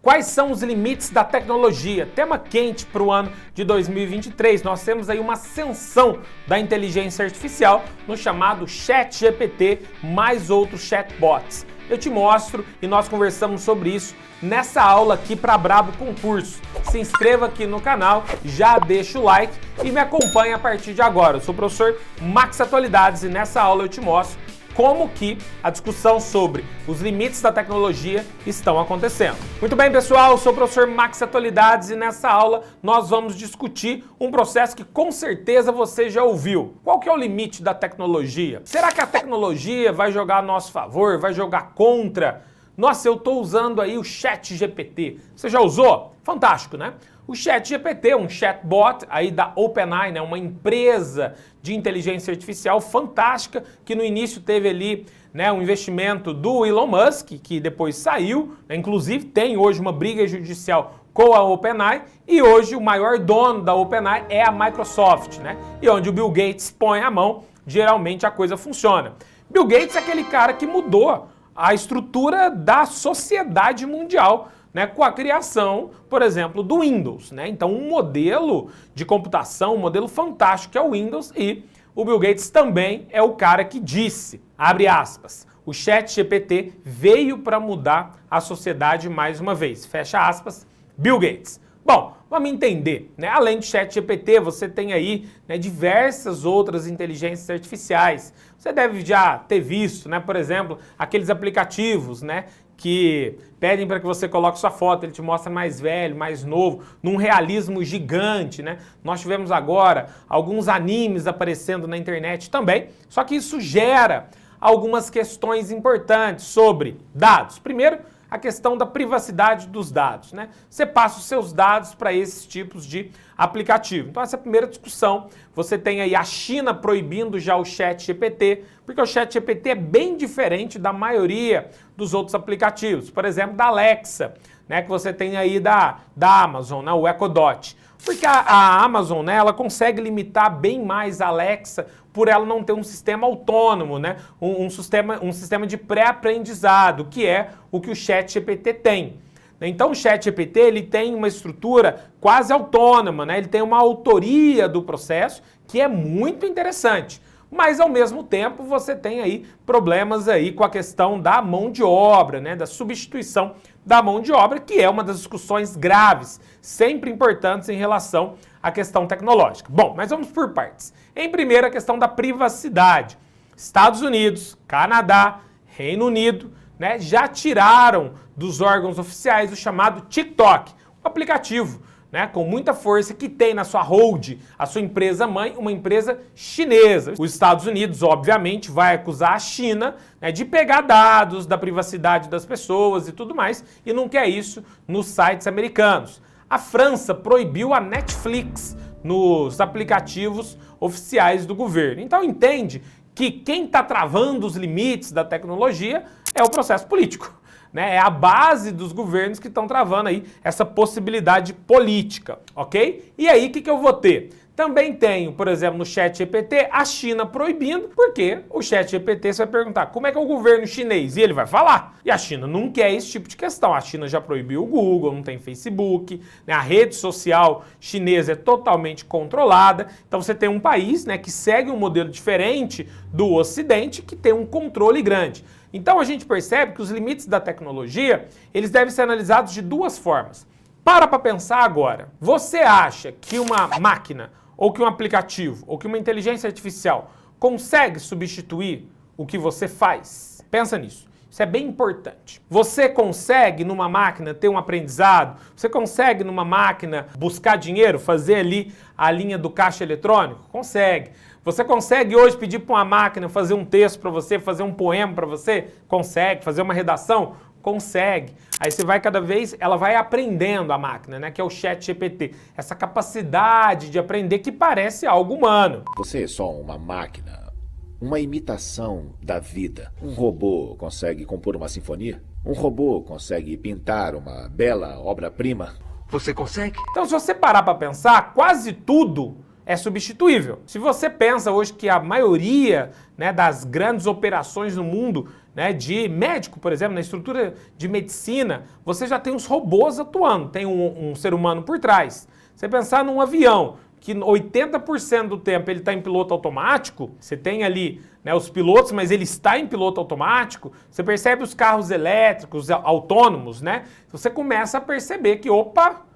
Quais são os limites da tecnologia? Tema quente para o ano de 2023. Nós temos aí uma ascensão da inteligência artificial no chamado ChatGPT, mais outros chatbots. Eu te mostro e nós conversamos sobre isso nessa aula aqui para Brabo Concurso. Se inscreva aqui no canal, já deixa o like e me acompanhe a partir de agora. Eu sou o professor Max Atualidades e nessa aula eu te mostro como que a discussão sobre os limites da tecnologia estão acontecendo. Muito bem, pessoal, eu sou o professor Max Atualidades e nessa aula nós vamos discutir um processo que com certeza você já ouviu. Qual que é o limite da tecnologia? Será que a tecnologia vai jogar a nosso favor, vai jogar contra? Nossa, eu estou usando aí o ChatGPT. Você já usou? Fantástico, né? O ChatGPT é um chatbot aí da OpenAI, né? Uma empresa de inteligência artificial fantástica que no início teve ali, né, um investimento do Elon Musk, que depois saiu, né? Inclusive tem hoje uma briga judicial com a OpenAI e hoje o maior dono da OpenAI é a Microsoft, né? E onde o Bill Gates põe a mão, geralmente a coisa funciona. Bill Gates é aquele cara que mudou a estrutura da sociedade mundial, né, com a criação, por exemplo, do Windows, né? Então, um modelo de computação, um modelo fantástico que é o Windows, e o Bill Gates também é o cara que disse, abre aspas, o ChatGPT veio para mudar a sociedade mais uma vez, fecha aspas, Bill Gates. Bom, vamos entender, né? Além do ChatGPT, você tem aí, né, diversas outras inteligências artificiais. Você deve já ter visto, né, por exemplo, aqueles aplicativos, né, que pedem para que você coloque sua foto, ele te mostra mais velho, mais novo, num realismo gigante, né? Nós tivemos agora alguns animes aparecendo na internet também, só que isso gera algumas questões importantes sobre dados. Primeiro, a questão da privacidade dos dados, né? Você passa os seus dados para esses tipos de aplicativo. Então essa é a primeira discussão. Você tem aí a China proibindo já o ChatGPT, porque o ChatGPT é bem diferente da maioria dos outros aplicativos. Por exemplo, da Alexa, né, que você tem aí da Amazon, né, o Echo Dot. Porque a Amazon, né, ela consegue limitar bem mais a Alexa por ela não ter um sistema autônomo, né, um sistema de pré-aprendizado, que é o que o ChatGPT tem. Então o ChatGPT ele tem uma estrutura quase autônoma, né, ele tem uma autoria do processo que é muito interessante. Mas ao mesmo tempo você tem aí problemas aí com a questão da mão de obra, né, da substituição da mão de obra, que é uma das discussões graves, sempre importantes em relação à questão tecnológica. Bom, mas vamos por partes. Em primeiro, a questão da privacidade. Estados Unidos, Canadá, Reino Unido, né, já tiraram dos órgãos oficiais o chamado TikTok, um aplicativo, né, com muita força que tem na sua hold, a sua empresa mãe, uma empresa chinesa. Os Estados Unidos, obviamente, vai acusar a China, né, de pegar dados da privacidade das pessoas e tudo mais, e não quer isso nos sites americanos. A França proibiu a Netflix nos aplicativos oficiais do governo. Então entende que quem está travando os limites da tecnologia é o processo político. Né? É a base dos governos que estão travando aí essa possibilidade política, ok? E aí, o que eu vou ter? Também tenho, por exemplo, no ChatGPT, a China proibindo, porque o ChatGPT você vai perguntar como é que é o governo chinês? E ele vai falar. E a China não quer esse tipo de questão. A China já proibiu o Google, não tem Facebook, né? A rede social chinesa é totalmente controlada. Então você tem um país, né, que segue um modelo diferente do Ocidente, que tem um controle grande. Então a gente percebe que os limites da tecnologia, eles devem ser analisados de duas formas. Para pensar agora. Você acha que uma máquina, ou que um aplicativo, ou que uma inteligência artificial consegue substituir o que você faz? Pensa nisso. Isso é bem importante. Você consegue numa máquina ter um aprendizado? Você consegue numa máquina buscar dinheiro, fazer ali a linha do caixa eletrônico? Consegue. Você consegue hoje pedir para uma máquina fazer um texto para você, fazer um poema para você? Consegue. Fazer uma redação? Consegue. Aí você vai cada vez, ela vai aprendendo a máquina, né? Que é o ChatGPT. Essa capacidade de aprender que parece algo humano. Você é só uma máquina, uma imitação da vida. Um robô consegue compor uma sinfonia? Um robô consegue pintar uma bela obra-prima? Você consegue? Então, se você parar para pensar, quase tudo é substituível. Se você pensa hoje que a maioria, né, das grandes operações no mundo, né, de médico, por exemplo, na estrutura de medicina, você já tem os robôs atuando, tem um ser humano por trás. Você pensar num avião, que 80% do tempo ele está em piloto automático, você tem ali, né, os pilotos, mas ele está em piloto automático, você percebe os carros elétricos, autônomos, né? Você começa a perceber que, opa,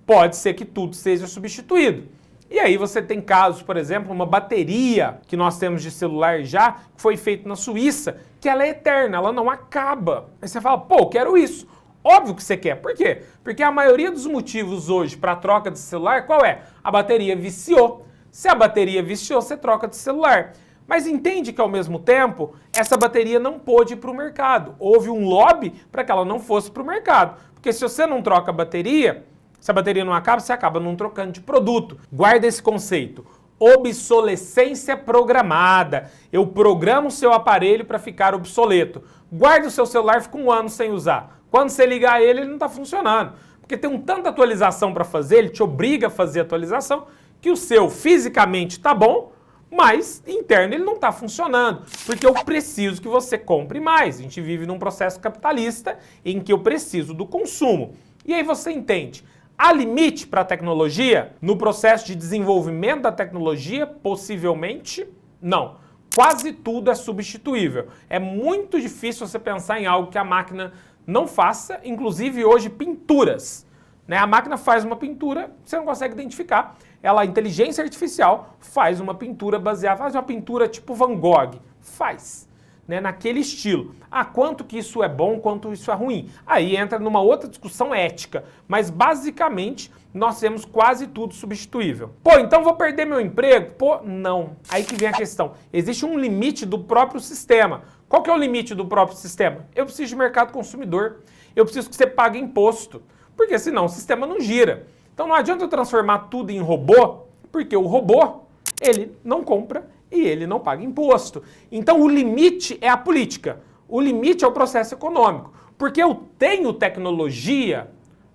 pode ser que tudo seja substituído. E aí você tem casos, por exemplo, uma bateria que nós temos de celular já, que foi feita na Suíça, que ela é eterna, ela não acaba. Aí você fala, pô, eu quero isso. Óbvio que você quer. Por quê? Porque a maioria dos motivos hoje para troca de celular, qual é? A bateria viciou. Se a bateria viciou, você troca de celular. Mas entende que, ao mesmo tempo, essa bateria não pôde ir para o mercado. Houve um lobby para que ela não fosse para o mercado. Porque se você não troca a bateria, se a bateria não acaba, você acaba não trocando de produto. Guarda esse conceito. Obsolescência programada. Eu programo o seu aparelho para ficar obsoleto. Guarda o seu celular e fica 1 ano sem usar. Quando você ligar ele não está funcionando. Porque tem tanta atualização para fazer, ele te obriga a fazer atualização, que o seu fisicamente está bom, mas interno ele não está funcionando. Porque eu preciso que você compre mais. A gente vive num processo capitalista em que eu preciso do consumo. E aí você entende. Há limite para a tecnologia? No processo de desenvolvimento da tecnologia, possivelmente, não. Quase tudo é substituível. É muito difícil você pensar em algo que a máquina não faça, inclusive hoje pinturas. Né? A máquina faz uma pintura, você não consegue identificar. A inteligência artificial faz uma pintura baseada, faz uma pintura tipo Van Gogh. Faz. Né, naquele estilo. Quanto que isso é bom, quanto isso é ruim. Aí entra numa outra discussão ética, mas basicamente nós temos quase tudo substituível. Pô, então vou perder meu emprego? Pô, não. Aí que vem a questão. Existe um limite do próprio sistema. Qual que é o limite do próprio sistema? Eu preciso de mercado consumidor. Eu preciso que você pague imposto, porque senão o sistema não gira. Então não adianta eu transformar tudo em robô, porque o robô, ele não compra e ele não paga imposto. Então o limite é a política, o limite é o processo econômico, porque eu tenho tecnologia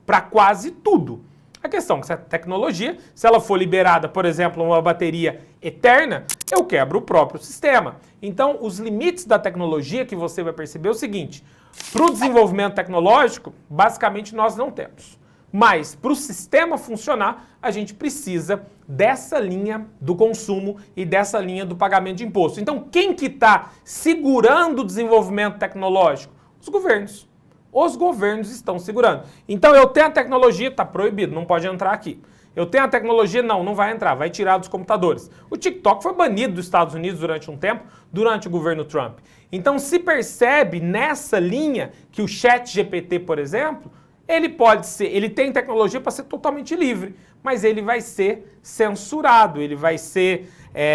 para quase tudo. A questão é que essa tecnologia, se ela for liberada, por exemplo, uma bateria eterna, eu quebro o próprio sistema. Então os limites da tecnologia que você vai perceber é o seguinte, para o desenvolvimento tecnológico, basicamente nós não temos. Mas, para o sistema funcionar, a gente precisa dessa linha do consumo e dessa linha do pagamento de imposto. Então, quem que está segurando o desenvolvimento tecnológico? Os governos. Os governos estão segurando. Então, eu tenho a tecnologia, está proibido, não pode entrar aqui. Eu tenho a tecnologia, não vai entrar, vai tirar dos computadores. O TikTok foi banido dos Estados Unidos durante um tempo, durante o governo Trump. Então, se percebe nessa linha que o ChatGPT, por exemplo, ele tem tecnologia para ser totalmente livre, mas ele vai ser censurado, ele vai ser,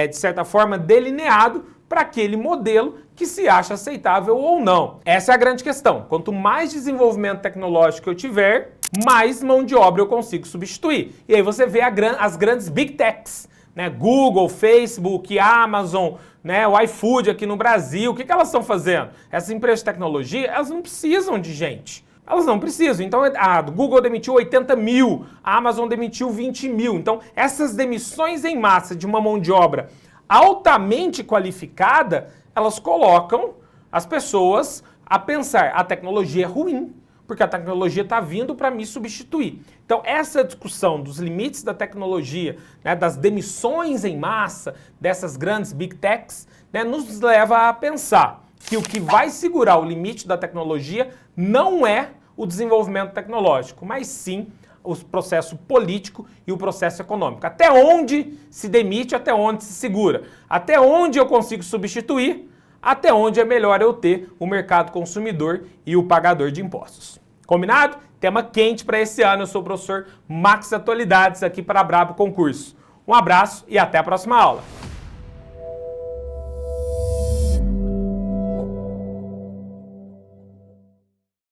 de certa forma, delineado para aquele modelo que se acha aceitável ou não. Essa é a grande questão. Quanto mais desenvolvimento tecnológico eu tiver, mais mão de obra eu consigo substituir. E aí você vê as grandes Big Techs, né? Google, Facebook, Amazon, né? O iFood aqui no Brasil, o que elas estão fazendo? Essas empresas de tecnologia, elas não precisam de gente. Elas não precisam. Então, a Google demitiu 80 mil, a Amazon demitiu 20 mil. Então, essas demissões em massa de uma mão de obra altamente qualificada, elas colocam as pessoas a pensar, a tecnologia é ruim, porque a tecnologia está vindo para me substituir. Então, essa discussão dos limites da tecnologia, né, das demissões em massa dessas grandes Big Techs, né, nos leva a pensar que o que vai segurar o limite da tecnologia não é o desenvolvimento tecnológico, mas sim o processo político e o processo econômico. Até onde se demite, até onde se segura, até onde eu consigo substituir, até onde é melhor eu ter o mercado consumidor e o pagador de impostos. Combinado? Tema quente para esse ano. Eu sou o professor Max Atualidades aqui para a Brabo Concurso. Um abraço e até a próxima aula.